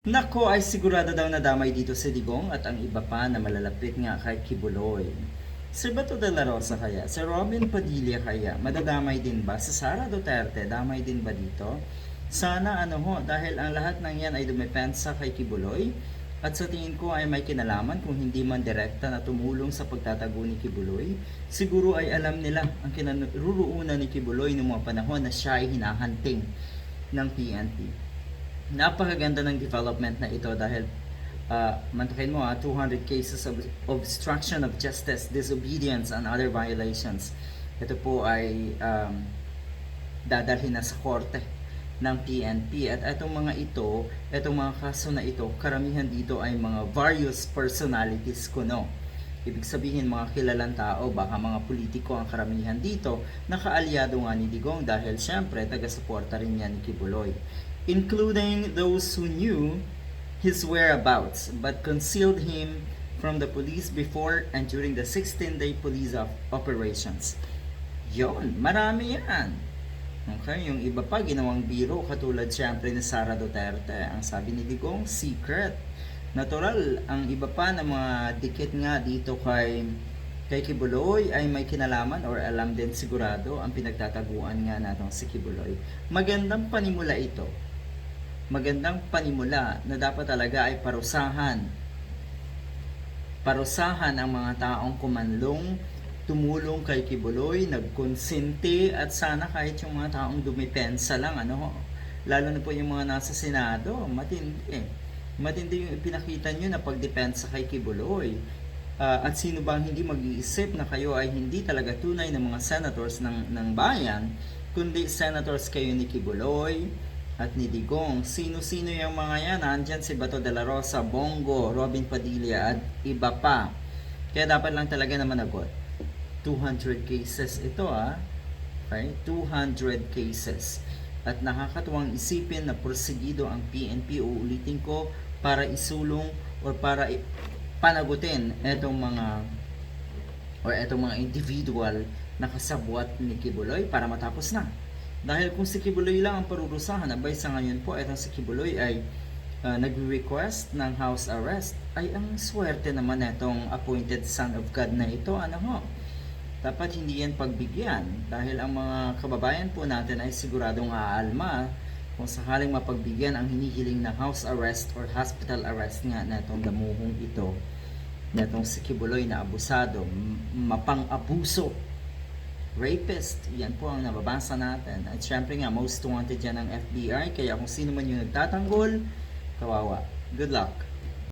Nako ay sigurado daw nadamay dito si Digong at ang iba pa na malalapit nga kay Kibuloy. Si Bato de la Rosa kaya? Si Robin Padilla kaya? Madadamay din ba? Si Sara Duterte, damay din ba dito? Sana ano ho, dahil ang lahat ng yan ay dumepensa kay Kibuloy at sa tingin ko ay may kinalaman kung hindi man direkta na tumulong sa pagtatago ni Kibuloy. Siguro ay alam nila ang kinaruruunan ni Kibuloy noong mga panahon na siya ay hinahanting ng PNP. Napakaganda ng development na ito dahil mantakin mo 200 cases of obstruction of justice, disobedience, and other violations. Ito po ay dadalhin na sa korte ng PNP at itong mga kaso na ito, karamihan dito ay mga various personalities kuno. Ibig sabihin mga kilalang tao, baka mga politiko ang karamihan dito, nakaalyado nga ni Digong dahil syempre taga-suporta rin yan ni Kibuloy, including those who knew his whereabouts but concealed him from the police before and during the 16-day police operations. Yon, marami yan. Okay, yung iba pa ginawang biro katulad syempre ni Sara Duterte. Ang sabi ni Digong, secret. Natural, ang iba pa na mga dikit nga dito kay Kibuloy ay may kinalaman or alam din sigurado ang pinagtataguan nga natong si Kibuloy. Magandang panimula ito. Magandang panimula na dapat talaga ay parusahan ang mga taong kumanlong, tumulong kay Kibuloy, nagkonsente at sana kahit yung mga taong dumipensa lang, lalo na po yung mga nasa Senado, matindi yung ipinakita nyo na pagdepensa kay Kibuloy. At sino bang hindi mag-iisip na kayo ay hindi talaga tunay na mga senators ng bayan, kundi senators kayo ni Kibuloy at ni Digong. Sino-sino yung mga yan? Nandyan si Bato de la Rosa, Bongo, Robin Padilla at iba pa. Kaya dapat lang talaga na managot. 200 cases ito okay? 200 cases. At nakakatuwang isipin na porsigido ang PNP, uulitin ko, para isulong o para panagutin etong mga individual na kasabwat ni Kibuloy para matapos na. Dahil kung si Kibuloy lang ang parurusahan, abay sa ngayon po, etong si Kibuloy ay nag-request ng house arrest, ay ang swerte naman etong appointed son of God na ito, dapat hindi yan pagbigyan dahil ang mga kababayan po natin ay siguradong aalma kung sakaling mapagbigyan ang hinihiling na house arrest or hospital arrest nga netong damuhong ito, netong si Kibuloy na abusado, mapang-abuso, rapist. Yan po ang nababasa natin. At syempre nga, most wanted yan ng FBI. Kaya kung sino man yung nagtatanggol, kawawa. Good luck.